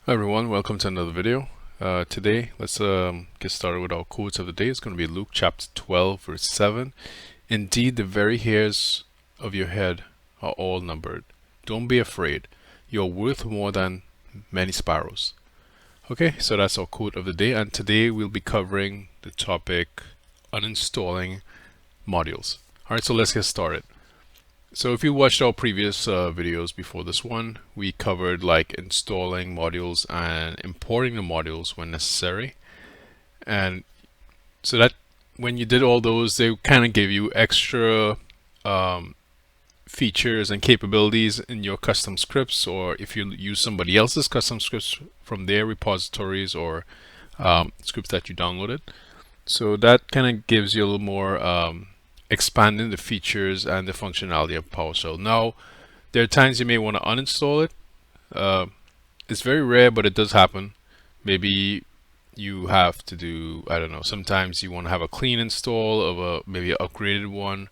Hi everyone, welcome to another video. Today, let's get started with our quotes of the day. It's going to be Luke chapter 12, verse 7. Indeed, the very hairs of your head are all numbered. Don't be afraid. You're worth more than many sparrows. Okay, so that's our quote of the day. And today we'll be covering the topic uninstalling modules. All right, so let's get started. So if you watched our previous videos before this one, we covered like installing modules and importing the modules when necessary. And so that when you did all those, they kind of give you extra features and capabilities in your custom scripts, or if you use somebody else's custom scripts from their repositories or scripts that you downloaded. So that kind of gives you a little more expanding the features and the functionality of PowerShell. Now, there are times you may want to uninstall it. It's very rare, but it does happen. Maybe you have to do, I don't know, sometimes you want to have a clean install of a maybe an upgraded one.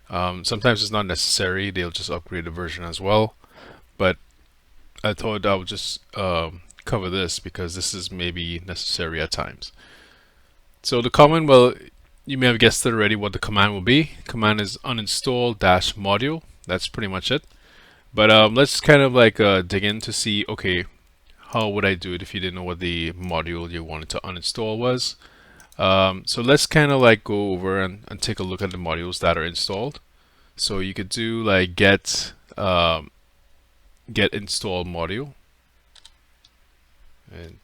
Sometimes it's not necessary. They'll just upgrade the version as well. But I thought I would just cover this because this is maybe necessary at times. So the command, well, you may have guessed it already what the command will be. Command is uninstall -module. That's pretty much it. But let's kind of like dig in to see, okay, how would I do it if you didn't know what the module you wanted to uninstall was. So let's kind of like go over and take a look at the modules that are installed. So you could do like get install module. And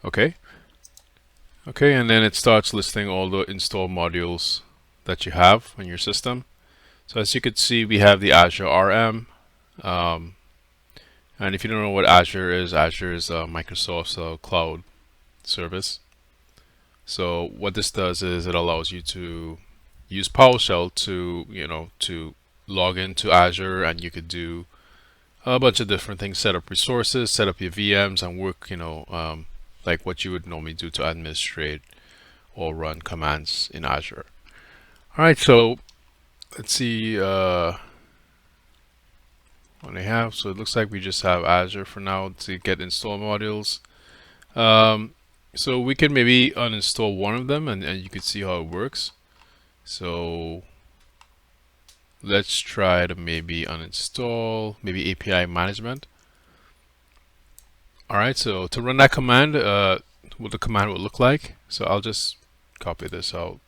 okay, and then it starts listing all the install modules that you have on your system. So as you can see, we have the Azure RM. And if you don't know what Azure is Microsoft's cloud service. So what this does is it allows you to use PowerShell to log into Azure, and you could do a bunch of different things, set up resources, set up your VMs, and work, like what you would normally do to administrate or run commands in Azure. All right, so let's see what I have. So it looks like we just have Azure for now to get install modules. So we can maybe uninstall one of them, and you can see how it works. So let's try to maybe uninstall maybe API management. All right, so to run that command, what the command would look like. So I'll just copy this out.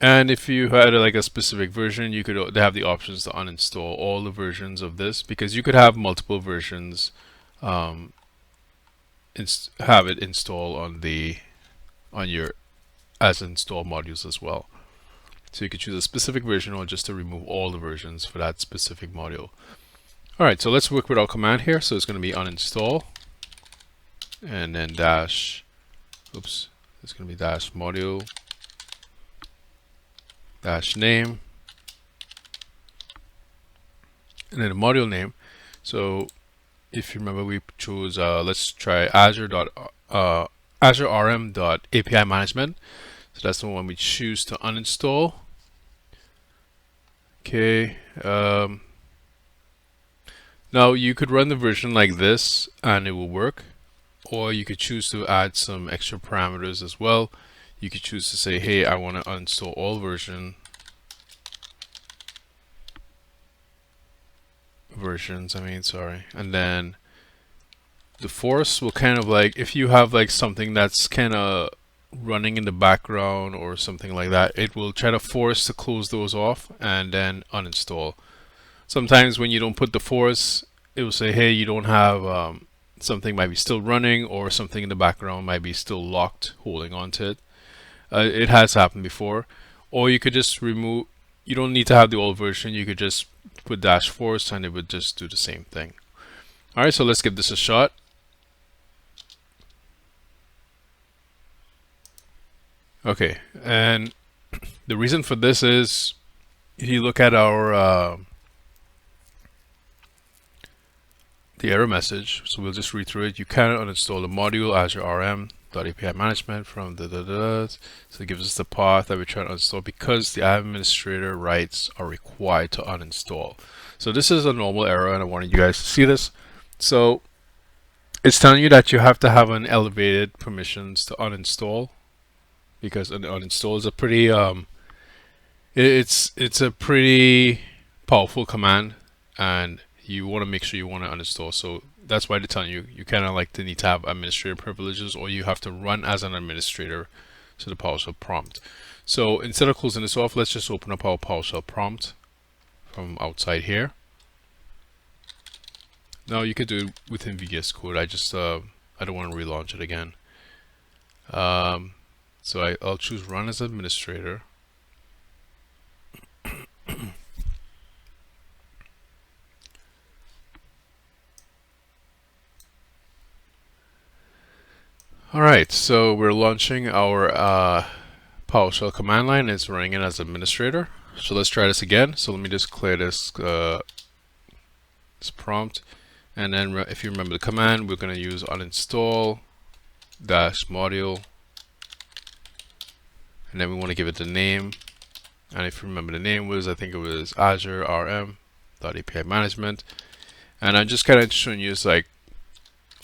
And if you had like a specific version, you could have the options to uninstall all the versions of this, because you could have multiple versions, have it install on your as install modules as well. So you could choose a specific version or just to remove all the versions for that specific module. All right, so let's work with our command here. So it's going to be uninstall, and then it's going to be -module -name, and then the module name. So if you remember, we chose let's try Azure RM.API management. So that's the one we choose to uninstall. Okay. Now you could run the version like this and it will work, or you could choose to add some extra parameters as well. You could choose to say, hey, I want to uninstall all versions, and then the force will kind of like, if you have like something that's kind of running in the background or something like that, it will try to force to close those off and then uninstall. Sometimes when you don't put the force, it will say, hey, you don't have something might be still running, or something in the background might be still locked, holding on to it. It has happened before. Or you could just remove, you don't need to have the old version, you could just put -force and it would just do the same thing. All right, so let's give this a shot. Okay, and the reason for this is, if you look at our the error message, so we'll just read through it. You cannot uninstall the module Azure RM. API management from so it gives us the path that we're trying to uninstall because the administrator rights are required to uninstall. So this is a normal error and I wanted you guys to see this. So it's telling you that you have to have an elevated permissions to uninstall, because an uninstall is a pretty it's a pretty powerful command, and you want to make sure you want to uninstall. So that's why they're telling you kind of like to need to have administrator privileges, or you have to run as an administrator to the PowerShell prompt. So instead of closing this off, let's just open up our PowerShell prompt from outside here. Now you could do it within VS Code. I don't want to relaunch it again. So I'll choose run as administrator. Alright, so we're launching our PowerShell command line. It's running it as administrator. So let's try this again. So let me just clear this prompt, and then if you remember the command, we're going to use uninstall -module, and then we want to give it the name. And if you remember, the name was, I think it was Azure RM.API management. And I'm just kind of showing you, it's like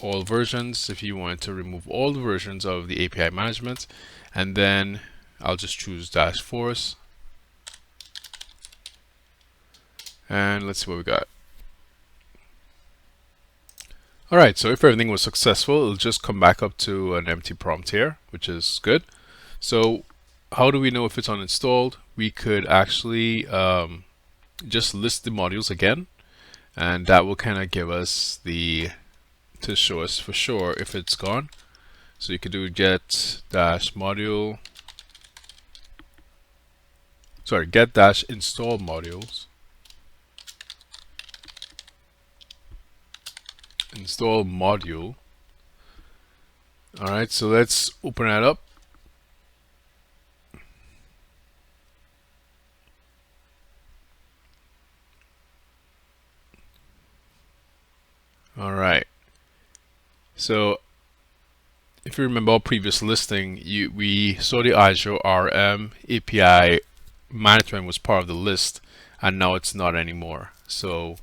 all versions if you want to remove all the versions of the API management. And then I'll just choose -force, and let's see what we got. Alright, so if everything was successful, it'll just come back up to an empty prompt here, which is good. So how do we know if it's uninstalled? We could actually just list the modules again, and that will kind of give us to show us for sure if it's gone. So you could do get-module, sorry, get-install modules, install module. Alright, so let's open that up. Alright, so if you remember our previous listing, we saw the Azure RM API management was part of the list, and now it's not anymore. So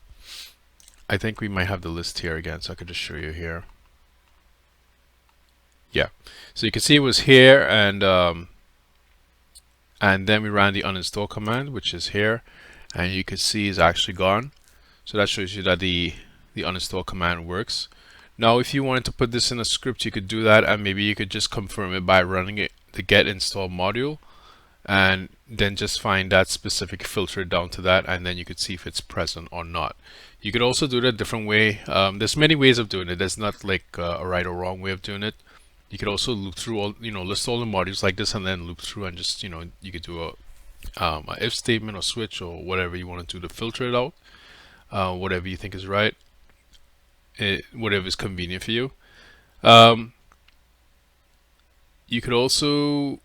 I think we might have the list here again, so I could just show you here. Yeah, so you can see it was here, and then we ran the uninstall command, which is here, and you can see it's actually gone. So that shows you that the uninstall command works. Now if you wanted to put this in a script, you could do that, and maybe you could just confirm it by running it, the get install module, and then just find that specific filter down to that, and then you could see if it's present or not. You could also do it a different way. There's many ways of doing it. There's not like a right or wrong way of doing it. You could also loop through all, list all the modules like this, and then loop through and just, you could do a if statement or switch or whatever you want to do to filter it out, whatever you think is right, whatever is convenient for you. You could also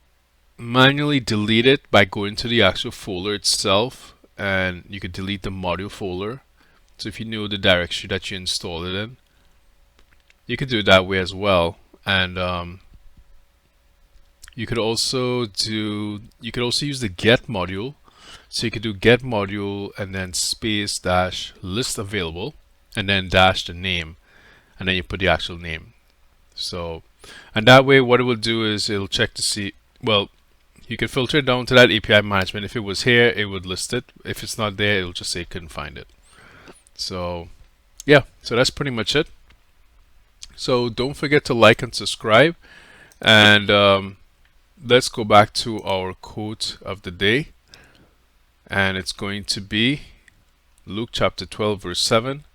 manually delete it by going to the actual folder itself, and you could delete the module folder. So if you know the directory that you installed it in, you could do it that way as well. And you could also use the get module. So you could do get module and then space dash list available, and then dash the name, and then you put the actual name. So, and that way what it will do is it'll check to see, well, you can filter it down to that API management. If it was here, it would list it. If it's not there, it'll just say it couldn't find it. So yeah, so that's pretty much it. So don't forget to like and subscribe, and let's go back to our quote of the day, and it's going to be Luke chapter 12 verse 7.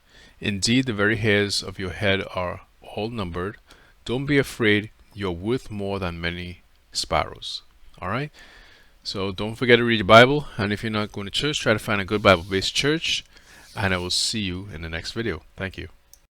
Indeed, the very hairs of your head are all numbered. Don't be afraid, you're worth more than many sparrows. Alright, so don't forget to read your Bible, and if you're not going to church, try to find a good Bible-based church, and I will see you in the next video. Thank you.